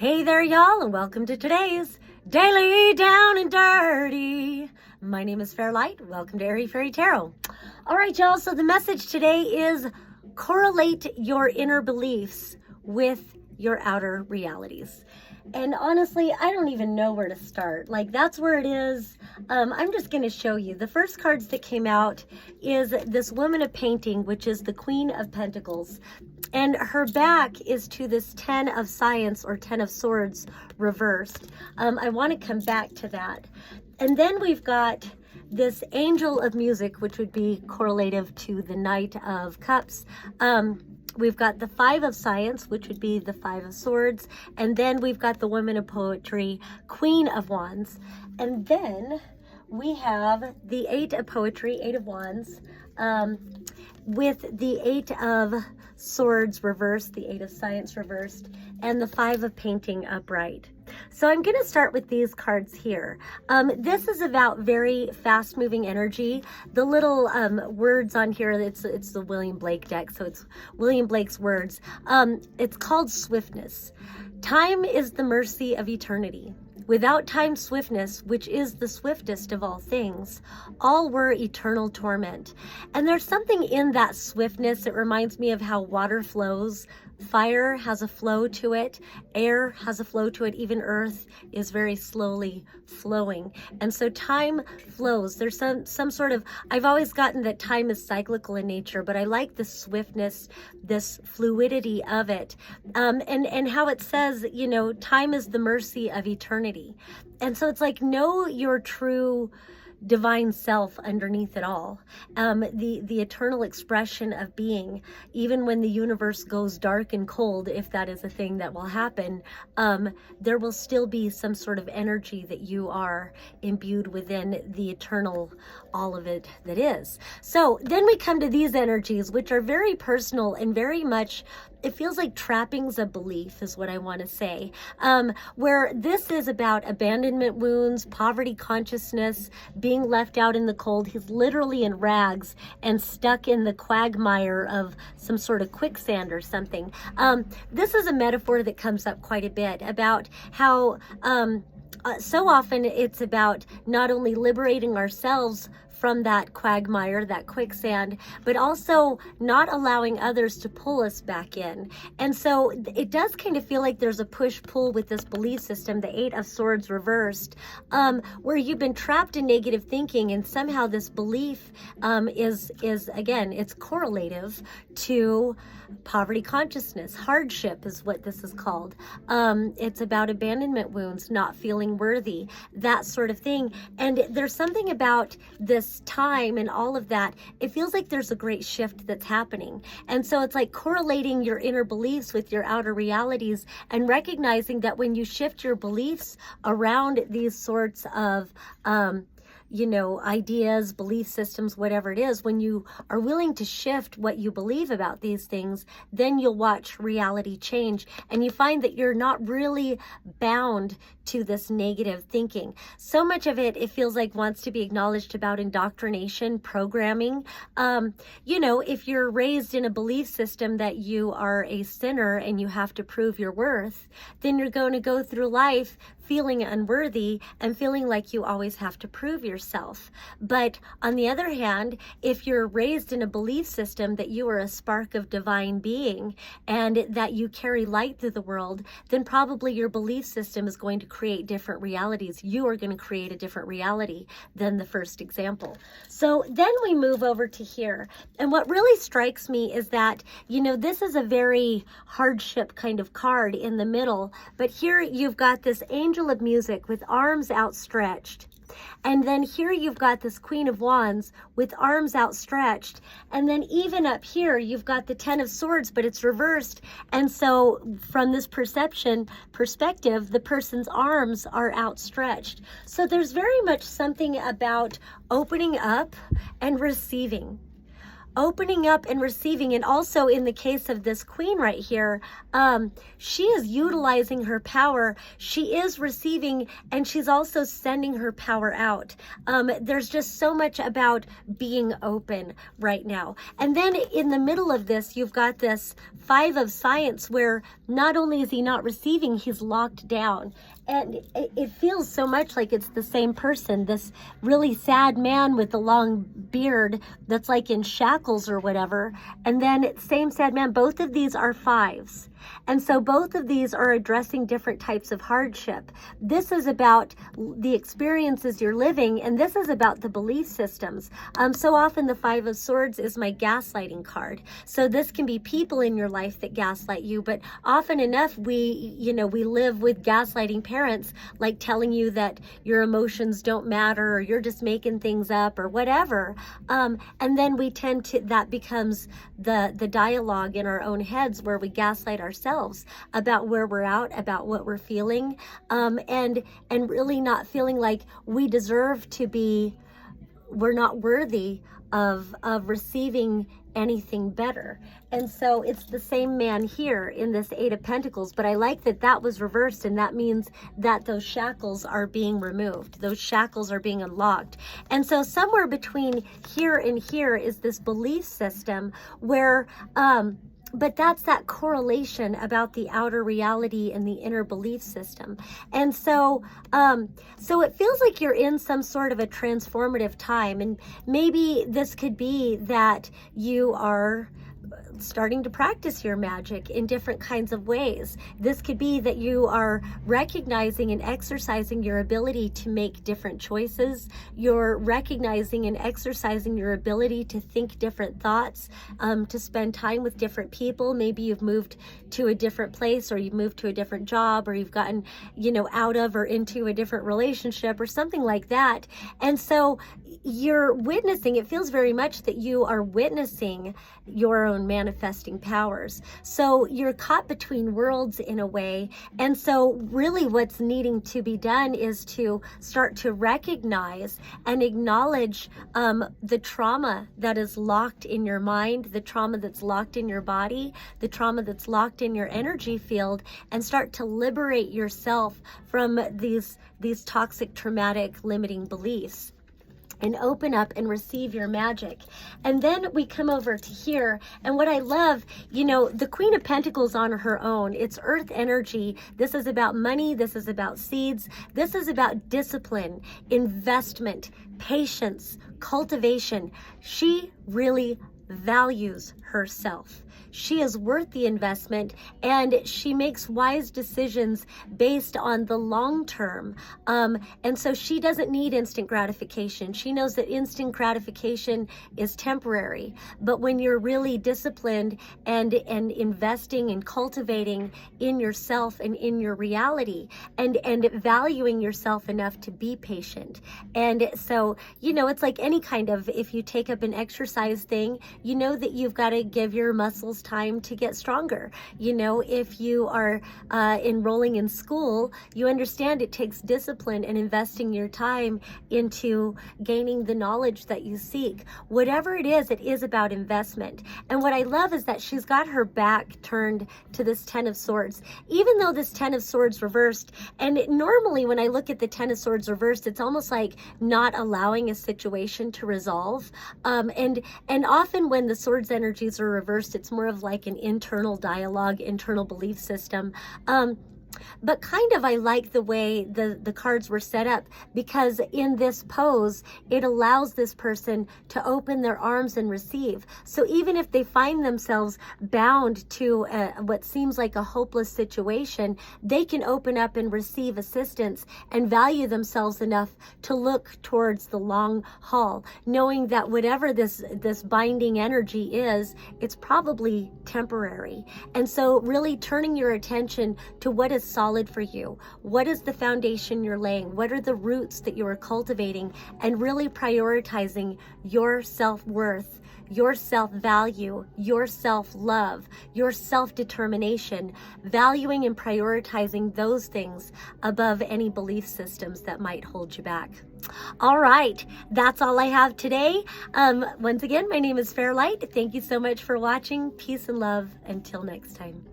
Hey there, y'all, and welcome to today's Daily Down and Dirty. My name is Fairlight. Welcome to Airy Fairy Tarot. All right, y'all, so the message today is correlate your inner beliefs with your outer realities. And honestly, I don't even know where to start. Like, that's where it is. I'm just going to show you. The first cards that came out is this Woman of Painting, which is the Queen of Pentacles. And her back is to this 10 of Science or 10 of Swords reversed. I want to come back to that. And then we've got this Angel of Music, which would be correlative to the Knight of Cups. We've got the 5 of Science, which would be the 5 of Swords. And then we've got the Woman of Poetry, Queen of Wands. And then we have the 8 of Poetry, 8 of Wands, with the 8 of Swords reversed, the 8 of Science reversed, and the 5 of Painting upright. So I'm going to start with these cards here. This is about very fast-moving energy. The little words on here, it's the William Blake deck, so it's William Blake's words. It's called swiftness. Time is the mercy of eternity. Without time's swiftness, which is the swiftest of all things, all were eternal torment. And there's something in that swiftness that reminds me of how water flows. Fire has a flow to it. Air has a flow to it. Even earth is very slowly flowing. And so time flows. There's some sort of, I've always gotten that time is cyclical in nature, but I like the swiftness, this fluidity of it. And how it says, you know, time is the mercy of eternity. And so it's like, know your true divine self underneath it all, the eternal expression of being. Even when the universe goes dark and cold, if that is a thing that will happen, there will still be some sort of energy that you are imbued within the eternal, all of it that is. So then we come to these energies, which are very personal and very much, it feels like trappings of belief is what I want to say, where this is about abandonment wounds, poverty consciousness, being left out in the cold. He's literally in rags and stuck in the quagmire of some sort of quicksand or something. This is a metaphor that comes up quite a bit about how so often it's about not only liberating ourselves from that quagmire, that quicksand, but also not allowing others to pull us back in. And so it does kind of feel like there's a push-pull with this belief system, the 8 of Swords reversed, where you've been trapped in negative thinking, and somehow this belief is again, it's correlative to poverty consciousness. Hardship is what this is called. It's about abandonment wounds, not feeling worthy, that sort of thing. And there's something about this time and all of that. It feels like there's a great shift that's happening. And so it's like correlating your inner beliefs with your outer realities and recognizing that when you shift your beliefs around these sorts of you know, ideas, belief systems, whatever it is, when you are willing to shift what you believe about these things, then you'll watch reality change. And you find that you're not really bound to this negative thinking. So much of it, it feels like, wants to be acknowledged about indoctrination, programming. You know, if you're raised in a belief system that you are a sinner and you have to prove your worth, then you're going to go through life feeling unworthy and feeling like you always have to prove yourself. But on the other hand, if you're raised in a belief system that you are a spark of divine being and that you carry light through the world, then probably your belief system is going to create different realities. You are going to create a different reality than the first example. So then we move over to here. And what really strikes me is that, you know, this is a very hardship kind of card in the middle, but here you've got this Angel of Music with arms outstretched. And then here you've got this Queen of Wands with arms outstretched. And then even up here, you've got the 10 of Swords, but it's reversed. And so from this perspective, the person's arms are outstretched. So there's very much something about opening up and receiving. opening up and receiving. And also in the case of this queen right here, she is utilizing her power. She is receiving, and she's also sending her power out. There's just so much about being open right now. And then in the middle of this, you've got this 5 of Science, where not only is he not receiving, he's locked down. And it feels so much like it's the same person, this really sad man with the long beard that's like in shackles or whatever. And then same sad man, both of these are 5s. And so both of these are addressing different types of hardship. This is about the experiences you're living, and this is about the belief systems. So often the 5 of Swords is my gaslighting card. So this can be people in your life that gaslight you, but often enough we live with gaslighting parents, like telling you that your emotions don't matter, or you're just making things up, or whatever. And then we tend to, that becomes the dialogue in our own heads, where we gaslight ourselves about where we're at, about what we're feeling, and really not feeling like we deserve to be, we're not worthy of receiving anything better. And so it's the same man here in this 8 of Pentacles, but I like that that was reversed, and that means that those shackles are being removed. Those shackles are being unlocked. And so somewhere between here and here is this belief system where, but that's that correlation about the outer reality and the inner belief system. And so, so it feels like you're in some sort of a transformative time. And maybe this could be that you are starting to practice your magic in different kinds of ways. This could be that you are recognizing and exercising your ability to make different choices. You're recognizing and exercising your ability to think different thoughts, to spend time with different people. Maybe you've moved to a different place, or you've moved to a different job, or you've gotten, out of or into a different relationship or something like that. And so you're witnessing, it feels very much that you are witnessing your own manifesting powers. So you're caught between worlds in a way. And so really what's needing to be done is to start to recognize and acknowledge the trauma that is locked in your mind, the trauma that's locked in your body, the trauma that's locked in your energy field, and start to liberate yourself from these toxic, traumatic, limiting beliefs, and open up and receive your magic. And then we come over to here, and what I love, the Queen of Pentacles on her own, it's earth energy. This is about money, this is about seeds, this is about discipline, investment, patience, cultivation. She really values herself. She is worth the investment, and she makes wise decisions based on the long term. And so she doesn't need instant gratification. She knows that instant gratification is temporary. But when you're really disciplined and investing and cultivating in yourself and in your reality, and valuing yourself enough to be patient. And so, it's like any kind of, if you take up an exercise thing, you know that you've got to give your muscles time to get stronger. If you are enrolling in school, you understand it takes discipline and investing your time into gaining the knowledge that you seek. Whatever it is about investment. And what I love is that she's got her back turned to this 10 of Swords, even though this 10 of Swords reversed. And normally when I look at the 10 of Swords reversed, it's almost like not allowing a situation to resolve. And often when the Swords energies are reversed, it's more of like an internal dialogue, internal belief system. But kind of I like the way the cards were set up, because in this pose, it allows this person to open their arms and receive. So even if they find themselves bound to what seems like a hopeless situation, they can open up and receive assistance and value themselves enough to look towards the long haul, knowing that whatever this binding energy is, it's probably temporary. And so really turning your attention to what is solid for you? What is the foundation you're laying? What are the roots that you are cultivating and really prioritizing your self-worth, your self-value, your self-love, your self-determination, valuing and prioritizing those things above any belief systems that might hold you back. All right, that's all I have today. Once again, my name is Fairlight. Thank you so much for watching. Peace and love. Until next time.